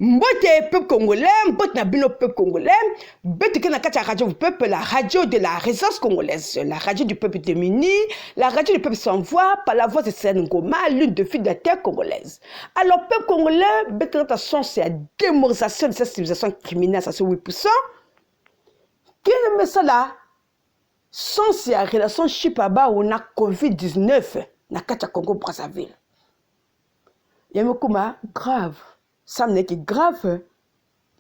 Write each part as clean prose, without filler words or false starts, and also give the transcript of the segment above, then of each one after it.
Mbote peuple congolais, mbote na bino peuple congolais, bête que na katia radio du peuple, la radio de la résistance congolaise, la radio du peuple démuni, la radio du peuple sans voix, par la voix de Sérène Ngoma, l'une de filles de la terre congolaise. Alors peuple congolais, bête notre sens c'est la démorisation de cette civilisation criminelle, ça c'est 8%. Qui aime ça là? Sans c'est la relation chipaba ou na Covid-19, na katia Congo Brazzaville. Y'a kuma grave. Ça n'est que grave,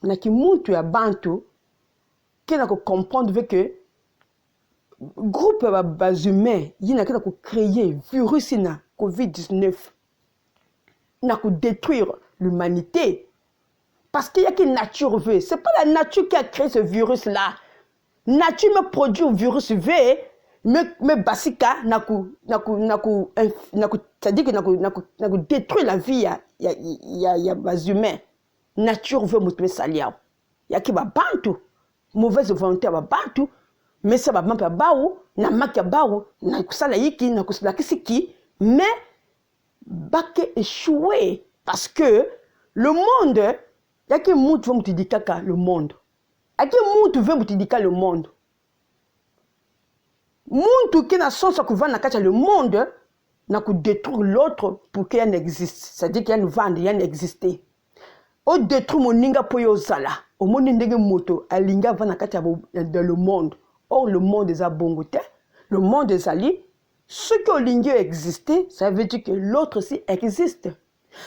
n'a qui monte à Bantu, qui n'a que comprendre que groupe bas humain, il n'a que créer virus na Covid-19, n'a que détruire l'humanité, parce qu'il y a que nature veut. C'est pas la nature qui a créé ce virus là. Nature me produit un virus V, mais basika n'a que c'est-à-dire que n'a que détruire la vie il y a bas humain. Nature veut me salir. Il y a qui va bantu. Mauvaise volonté va bantu. Mais ça va pas baou. Na makia baou. Na kusala yiki. Na kusala kisiki. Mais, baké échoué. Parce que le monde, il y a qui monde veut me dire le monde. Il y a qui monde veut me dire le monde. Monde qui n'a sens à couvrir le monde. N'a que détruire l'autre pour qu'il y en existe. C'est-à-dire qu'il y a une vente, il y a une existé. Au détruire mon ninga pour yozala. Au monde ndenge moto, a linga va dans le monde. Or le monde est à bongote. Le monde est ali. Ce que l'inga existé, ça veut dire que l'autre aussi existe.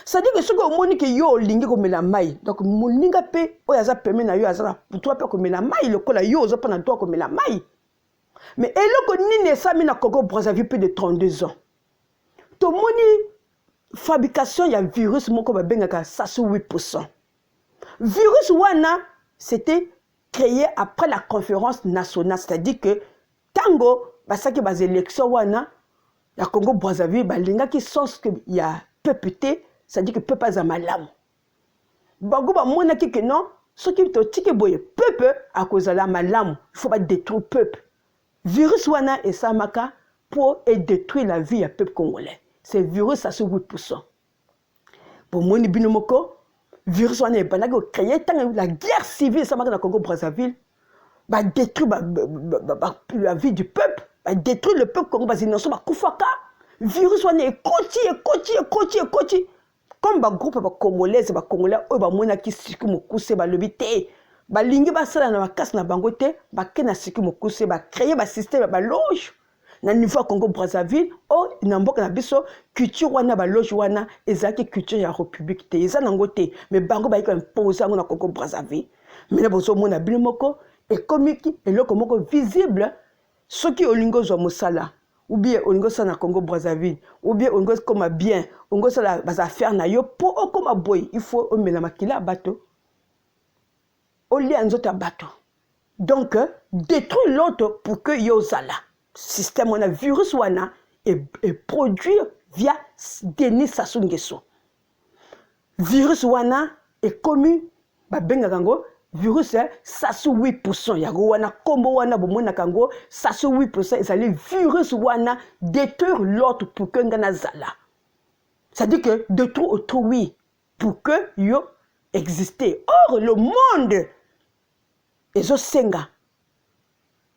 Ça veut dire que ce que au monde que yo linga comme la maille. Donc mon ninga pe, o yaza permet na yo azala. Pour toi pe comme la maille, le cola yo oza pendant toi comme la maille. Mais et le que ni ne sa mina Congo Brazzaville plus de 32 ans. Tout le monde, fabrication, il y a un virus, ça c'est 8%. Virus wana, c'était créé après la conférence nationale, c'est-à-dire que tango, ça qui est élection wana, la Congo Brazzaville, linga qui sens que il y a peuplé, c'est-à-dire que peuple a malam. Bango ba mona ki que non, ce qui est tike boye peuple à cause de la malam, il faut pas détruire peuple. Virus wana et ça maka pour détruire la vie à peuple congolais. C'est virus ça sur 8%. Pour moi, binomoko, virus on est créé la guerre civile ça dans le Congo Brazzaville, va détruire la vie du peuple, va détruire le peuple congolais innocent, va koufaka. Virus on est côté. Comme ba groupe ba congolais, ba mona ki siku mokuse ba lobité, ba lingi ba sala na makasi na bangote, ba kena siku mokuse ba créer ba système ba loge. Na niveau Congo Brazzaville o na mboka na biso culture wana ba loge wana ezaki culture ya république te eza nango te mais bango ba imposer ngo na Congo Brazzaville mais na bozo mona bino moko économique eloko moko visible soki olingo zo mosala ou bien olingo sa na Congo Brazzaville ou bien olingo comme bien olingo sa ba affaire na yo po okoma boy il faut o mela makila bato o lia nzota bato donc détruire l'autre pour que yo zala système on a virus wana est produit via Denis Sassou Nguesso. Virus wana est commu ba benga kango virus Sassou 8%. Yago wana kombo wana bomona kango Sassou 8% ezali virus wana détruire l'autre pour que ngana zala. Ça dit que détruire autrui pour que yo exister. Or le monde ezo senga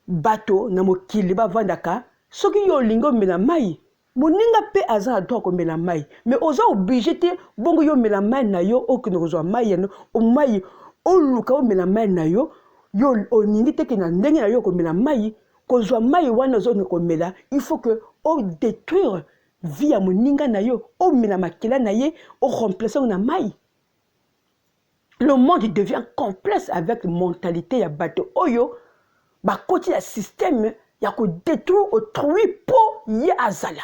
bato na mokili ba vandaka soki yo lingo mela mai moninga pe aza to ko mela mai mais oza obligé te bongo yo mela mai na yo okino kozwa mai no o mai o luka o mela mai na yo yo onindi te ke na ndenge na yo ko mela mai kozwa mai wana zo ko mela il faut que o détruire via moninga na yo o mela makila na ye o remplacer na mai. Le monde devient complexe avec mentalité ya bato oyo ba côté le système ya ko détruire autrui pour y azala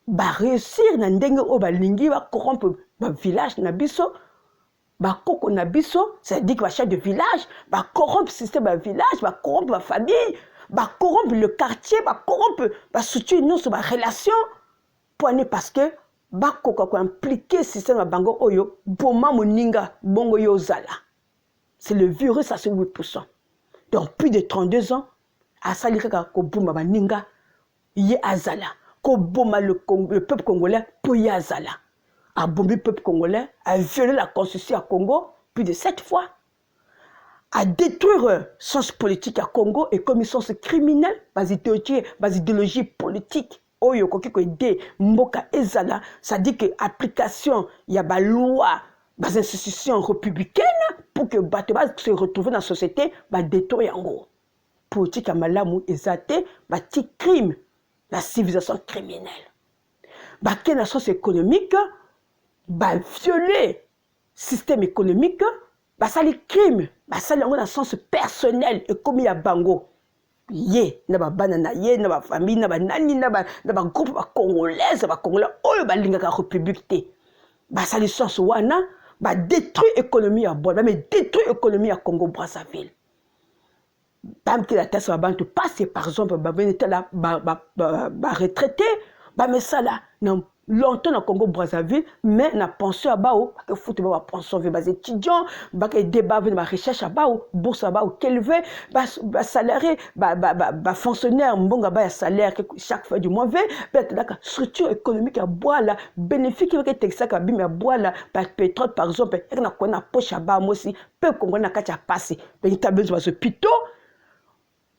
ba réussir na ndenge o ba lingi ba corrompre ba village na biso ba koko na biso ça dit que ba chef de village ba corrompre système ba village ba corrompre ba famille ba corrompre le quartier ba corrompre ba structure non sur ba relation poigne parce que ba koko ko impliquer système ba bango oyo boma moninga bongo yo zala c'est le virus à ce 8%. Donc plus de 32 ans, à saliraka ko buma baninga ye azala, ko boma le peuple congolais pour ye azala. a bombé le peuple congolais, a violé la constitution à Congo plus de 7 fois, a détruire sens politique à Congo et comme sens criminel, bas idéologie politique. Oyo koki ko ide mboka ezala, ça dit que application y a ba loi, bas institutions républicaines pour que bato se retrouver dans la société, ba détruire en gros. Politique à malamu ezate, ba ti crime, la civilisation criminelle. Ba quelle sens économique, ba violer système économique, ba ça les crimes, ba ça dans le sens personnel et comme il y a bango. Yé, na ba banana yé, na ba famille, na ba nani, na ba groupe ba congolaise, ba congolais, oyo ba linga ka république té. Ba ça le sens wana, ba détruire l'économie à Bois, mais détruire l'économie à Congo Brazzaville. Bam que la tasse va bantu passer par exemple, ba beneta là, ba retraité, ba mais ça là, non longtemps dans Congo Brazzaville, mais na pension à bao, que foot ba pension vers les étudiants, ba que débat vers ma recherche à bao, bourse à bao qu'élevé, ba salarié, ba fonctionnaire mbonga ba salaire chaque fois du mois veut, peut-être la structure économique à bois là, bénéfique que texte à bim à bois là, par pétrole par exemple, et na kona poche à bao aussi, peu qu'on na kacha passer, ben ta besoin ce pito.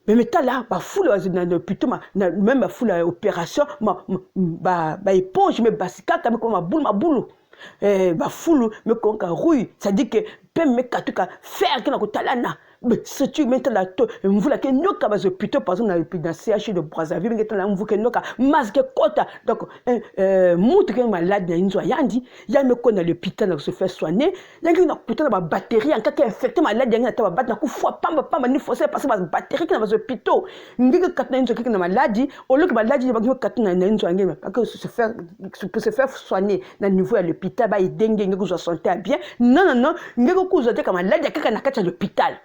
Mais maintenant là, bah foule plutôt même bah foule opération, bah éponge, mais basika mais comme ma boule, bah foule mais comme rouille, ça dit que même mais katuka faire que na kotalana, mais si tu maintenant là, vous la que noka bah plutôt par exemple dans CHU de Brazzaville, mais là vous que noka masque kota, donc montre que malade na inzo yandi, ya me connaît l'hôpital se fait soigner, ya que na putain ba batterie en cas infecté malade ya ta battre na ku fois pamba ni forcer parce que batterie que na ba hôpital, ngi que inzo que na maladie, au lieu que maladie ba que na inzo ngema parce que se faire soigner na niveau à l'hôpital ba idenge ngi ko santé bien, non ngi ko ku zote comme maladie que na kacha l'hôpital.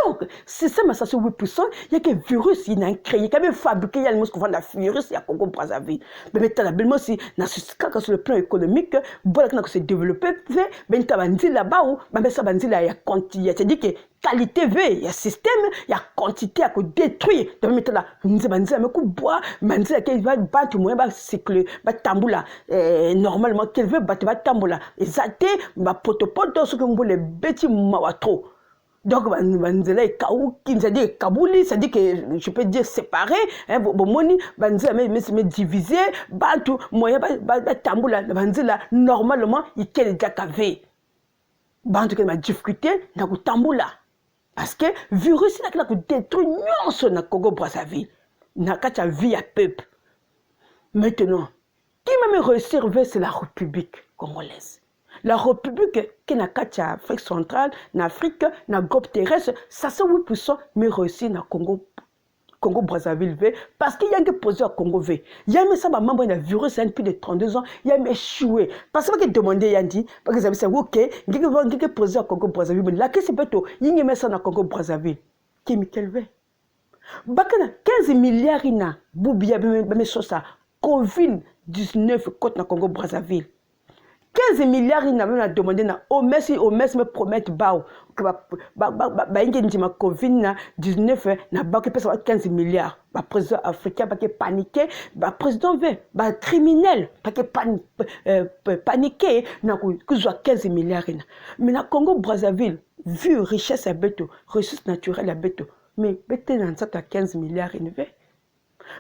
Donc, c'est ça, mais ça c'est 8%. Il y a que virus, il y a un créé, il y a même fabriqué, il y a le mot qu'on vend le virus, il y a Congo Brazzaville. Mais maintenant, bellement si, sur le plan économique, voilà que c'est développé, mais tu as dit là-bas où, mais ça va dire là, il y a quantité, c'est-à-dire que qualité V, il y a système, il y a quantité à détruire. Donc maintenant là, nous avons dit, mais coup bois, mais nous avons va battre moyen, va cycle, va tamboula, normalement, qu'elle veut battre, va tamboula, et ça t'est, va potopoto, ce que vous voulez, bêtis, trop. Donc, c'est-à-dire Kabouli, c'est-à-dire que je peux dire séparé, hein, moni, mais divisé, tout moyen, tamboula, normalement, il y a déjà cavé. Bantu ma difficulté, dans le tamboula. Parce que virus, il y a détruit non na Congo Brazzaville, na kacha vie à peuple. Maintenant, qui m'a réussi à c'est la République congolaise. La République qui est en Afrique centrale, en Afrique, dans le groupe terrestre, ça c'est 8% mais réussi dans Congo Brazzaville parce qu'il y a un posé à Congo V. Il y a un ça membre d'un virus depuis de 32 ans, il y a échoué. Parce que demandé Yandi, parce que ça veut dire OK, il y a un posé à Congo Brazzaville, mais là qu'est-ce que c'est plutôt il y a ça dans Congo Brazzaville. Qui Michael V. Bakana 15 milliards ina boubia mais ça Covid-19 côte dans Congo Brazzaville. 15 milliards il n'a demandé au Messi me promettent que ma Covid-19 n'a pas 15 milliards. Le président africain pas paniqué, le président criminel pas paniqué, n'a que 15 milliards. Mais na Congo Brazzaville, vu richesse à beto, ressources naturelles à beto, mais beto dans ça 15 milliards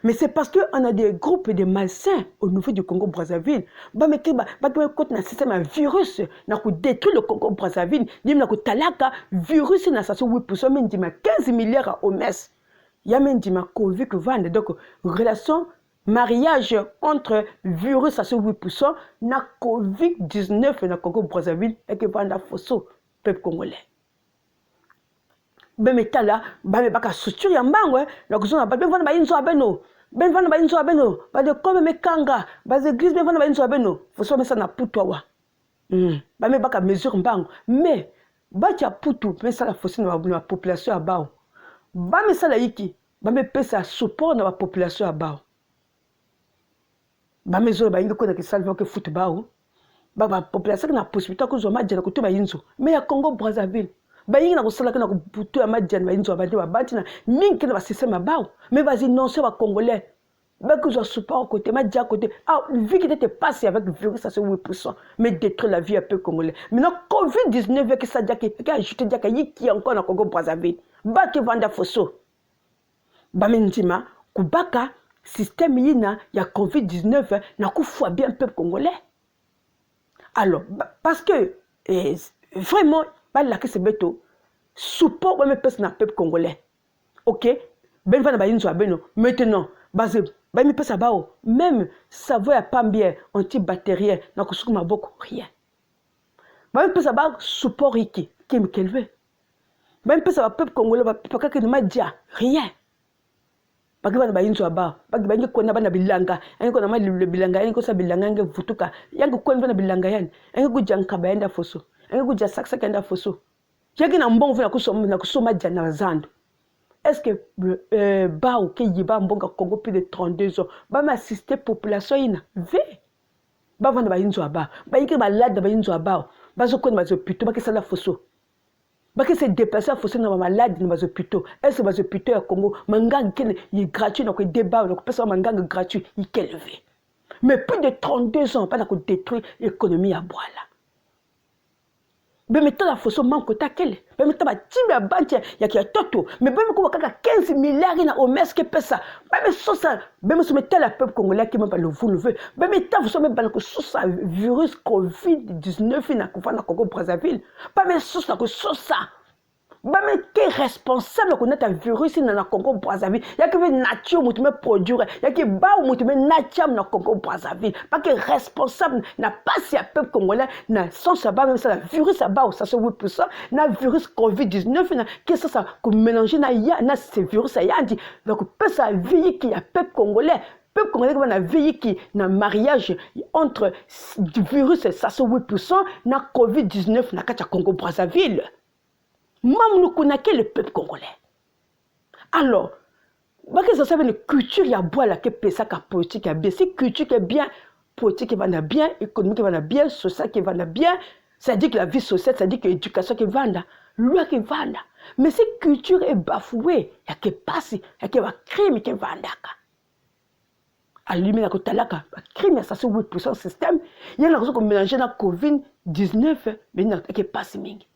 mais c'est parce qu'on a des groupes de malsains au niveau du Congo Brazzaville. Mais un système un virus qui détruit le Congo Brazzaville. Il y a un virus qui a 8%, mais 15 milliards au mes. Il y a même un Covid qui va. Donc, relation, mariage entre virus à 8%, na Covid-19 dans le Congo Brazzaville et qui va dans le fosso, peuple congolais. Ben mais là ben baka structure ya mbangwe la kuzona ben vana ba inzo abeno ben vana ba inzo abeno ba de comme me kanga ba de église ben vana ba inzo abeno faut so mesa na putu wa ba me baka mesure mbango mais ba tia putu mais ça la fosse na population ya bao ba me sala yiki ba me pesa support na population ya bao ba me zo ba ingo ko na kisalva ke foot bao ba population na possibilité ko zo ma djela ko to ba inzo mais ya Congo Brazzaville bayingi na kusala kana kubutu ya majani bayinzo abandi babati na mingi na basisema bao mais vas-y non c'est ba congolais que je sois pas à côté, m'a dit à côté. Ah, vu qu'il était passé avec le virus à ce 8%, mais détruire la vie un peu congolais. Maintenant, Covid-19, que ça dit qu'il a ajouté qu'il y a encore dans Congo Brazzaville. Bah, tu vends des fosso. Bah, mentima, Kubaka, système yina, il y a Covid-19, n'a qu'au fois bien peuple congolais. Alors, parce que, vraiment, pas là que c'est bête, support, ouais, mais personne n'a peuple congolais. Ok? Ben, va na inzo abeno. Maintenant, base, bah, mais ça va, même, ça va pas bien, antibactérien, n'a que ma beaucoup, rien. Bah, mais ça va, support iki, qui me kelve. Bah, mais ça va, peuple congolais, pas que ne m'a dit rien. Bagi bana bayinzo aba bagi bangi kona bana bilanga engi kona ma bilanga engi kosa bilanga engi vutuka yangi kona bana bilanga yani engi kujanka baenda foso engi kuja saksa kenda foso yagi na mbongo na kusoma jana zando. Est-ce que ba ou ke yiba mbonga Congo plus de 32 ans ba m'assister population ina ve ba vanda bayinzo aba ba yiki ba lada bayinzo aba ba zo kona ba zo pito ba ke sala foso. Parce que c'est déplacé à fausser dans ma malade dans les hôpitaux. Est-ce que les hôpitaux au Congo, mangang qui est gratuit, donc débat, donc personne mangang gratuit, il est élevé. Mais plus de 32 ans, pas d'accord détruire l'économie à bois là. Mais maintenant la fausse manque ta quelle. Mais maintenant ma team à banque il y a qui a toto. Mais même quand on a 15 milliards na au mes que pèse ça. Même ça, même si mettait la peuple congolais qui même pas le veut. Même maintenant vous sommes pas que ça virus Covid-19 na kufana Congo Brazzaville. Pas même ça que ça. Même qui est responsable de connaître un virus dans le Congo Brazzaville. Il y a que la nature qui me produire. Il y a que la nature dans le Congo Brazzaville. Pas que responsable n'a pas si un peuple congolais n'a sans savoir même ça le virus à bas ça se 8% na virus Covid-19 qu'est-ce que ça que mélanger na ce virus à dit donc peut ça vie qui a peuple congolais. Peuple congolais qui va vie qui na mariage entre du virus ça se 8% na Covid-19 na kacha Congo Brazzaville. Même nous connaissons le peuple congolais. Alors, ça veut dire que culture, il y a bois là, que ça, que politique, bien. Si culture est bien, politique va bien, économique va bien, social qui va bien, ça dit que la vie sociale, ça dit que l'éducation qui va là, loi qui va là. Mais si culture est bafouée, il y a que passe, il y a que crime qui va là. Allumer la kotalaka, crime, ça c'est 8% système. Il y a une raison qu'on mélange la Covid-19, mais il n'y a que passe mingi.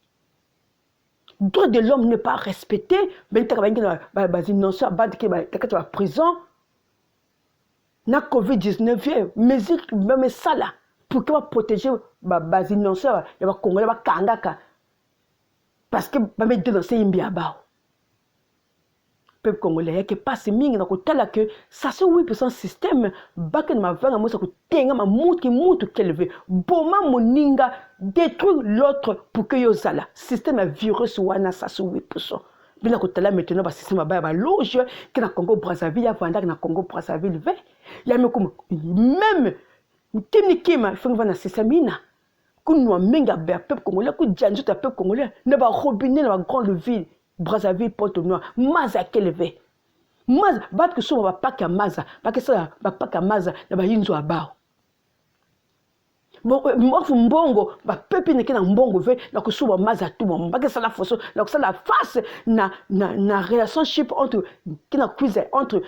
Droit de l'homme n'est pas respecté, mais tu as innocent, tu as prison. Na Covid-19, mais ça là, pour que protéger les innocents, il y a Congolais, Kangaka. Parce que les dénoncer Imbiaba. Peuple congolais, qui passe mingi na kotala que ça c'est 8% système, baké na vanga mo ça ko tenga ma mutu keleve. Boma moninga détruire l'autre pour que yo zala. Système virus wana ça c'est 8%. Bila kotala maintenant ba système ba loge que na Congo Brazzaville ya vanda na Congo Brazzaville ve. Ya me comme même kima faut va na système kunwa menga ba peuple congolais ku janju ta peuple congolais ne ba robinet na grande ville Brazzaville Pointe-Noire maza keleve maza bat que so ba paka maza ba que ça ba paka maza na ba yinzo abao bon mbongo ba pepe ne kena mbongo ve na ko so ba maza tout bon ba que ça la fosso na ko ça la face na relationship entre kena quiz entre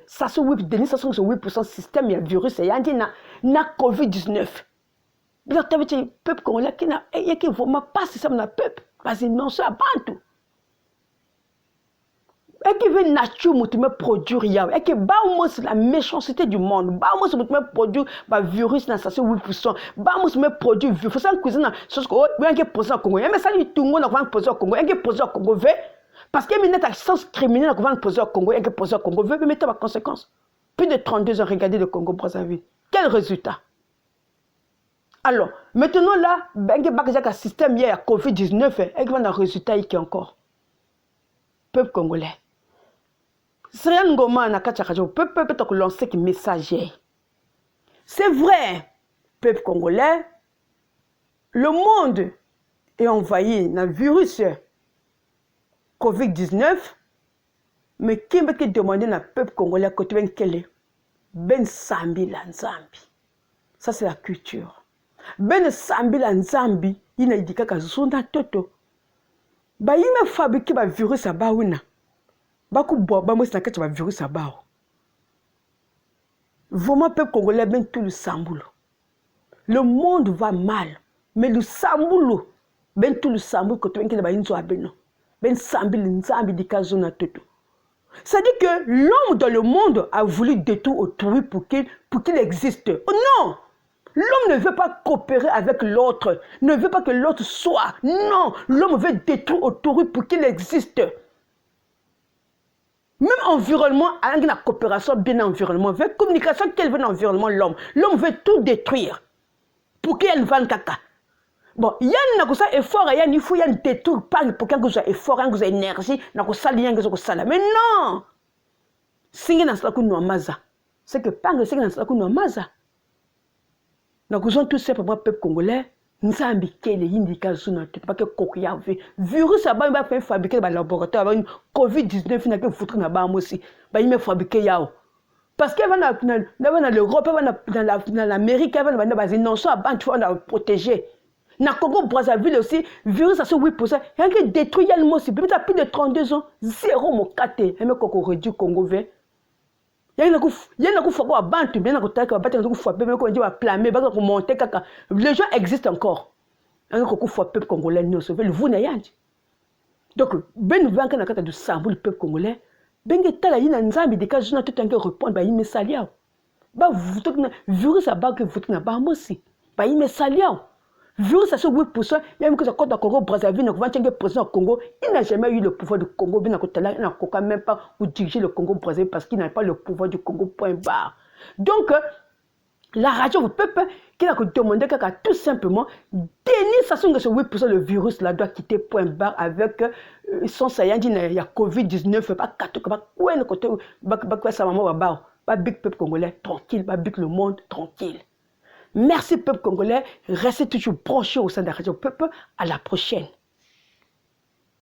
ça se 8 Denis ça se 8% système ya virus ya ndi na Covid-19 bien tu veux peuple congolais kena et qui vraiment pas ça na peuple parce que non ça bantu et qui veut nature me produire et qui ba la méchanceté du monde ba me produire ba virus na ça 8% ba me produire virus ça cuisine chose ko bien que poser au Congo mais ça lui tungo na va poser au Congo et que poser au Congo ve parce que minute sens criminel na va poser au Congo et que poser au Congo ve mettre la conséquence plus de 32 ans regardez le Congo Brazzaville quel résultat. Alors, maintenant là, ben que système hier à Covid-19 et qu'il y a un résultat qui est encore. Peuple congolais. C'est rien ngoma na kachakajo peuple te lancer qui messager. C'est vrai, peuple congolais, le monde est envahi dans le virus Covid-19, mais qui me demande na peuple congolais côté ben quel ben sambi la nzambi. Ça c'est la culture. Ben sambi la nzambi ina idika ka zonda toto ba yime fabriquer ba virus aba wina ba ku bo ba mo sinaka ba virus aba Vraiment, peuple congolais, ben tout le samboulou. Le monde va mal. Mais le samboulou, ben tout le samboulou, quand tu es ben sambil, nzambi di kazona toto. C'est-à-dire que l'homme dans le monde a voulu détruire autrui pour qu'il existe. Oh non! L'homme ne veut pas coopérer avec l'autre, ne veut pas que l'autre soit. Non, l'homme veut détruire autrui pour qu'il existe. Même environnement, avec la coopération, bien environnement, avec communication, quel veut l'environnement, l'homme? L'homme veut tout détruire pour qu'il y ait une vanne caca. Bon, il y a un effort, il y a une fois, il y a un détour, pas pour qu'il y ait effort, il y ait énergie, il y a mais non! Singe na salaku no amaza. C'est que pangue singe na salaku no amaza. Nous avons tout simplement peuple congolais, nous avons kele indika zuna tout pas que kokuya virus a ba fait fabriquer dans laboratoire avec Covid-19 n'a que foutre na ba aussi. Ba il fabriquer yao. Parce que dans l'Europe, dans l'Amérique, non ça ban tu vas protéger. Na Congo Brazzaville aussi, virus à ce 8%, il y a que détruit le mot si plus de 32 ans, zéro mon kate, et me koko réduit Congo vert. Il y a un faut pas bantu bien na kotaka battre na faut pas ko ndiwa plamer ba ko monter kaka. Les gens existent encore. Un ko faut peuple congolais nous sauver le vous n'ayant. Donc ben vanka na kata du sambu le peuple congolais. Ben tala yina nzambi de ka jona tout en répondre ba yime salia. Ba vous to virus a ba que vous na ba mosi. Ba yime salia. Virus à ce 8%, il y a même que ça compte au Congo Brazzaville, donc 25 président au Congo, il n'a jamais eu le pouvoir du Congo, bien il n'a même pas où diriger le Congo Brazzaville parce qu'il n'a pas le pouvoir du Congo, point barre. Donc, la radio au peuple qui a demandé qu'à tout simplement tenir sa sonde que ce 8% le virus là doit quitter point barre avec son saillant dit il y a Covid-19, pas quatre, pas quoi le côté, pas sa maman va pas big peuple congolais tranquille, pas big le monde tranquille. Merci peuple congolais, restez toujours branchés au sein de la radio peuple. À la prochaine.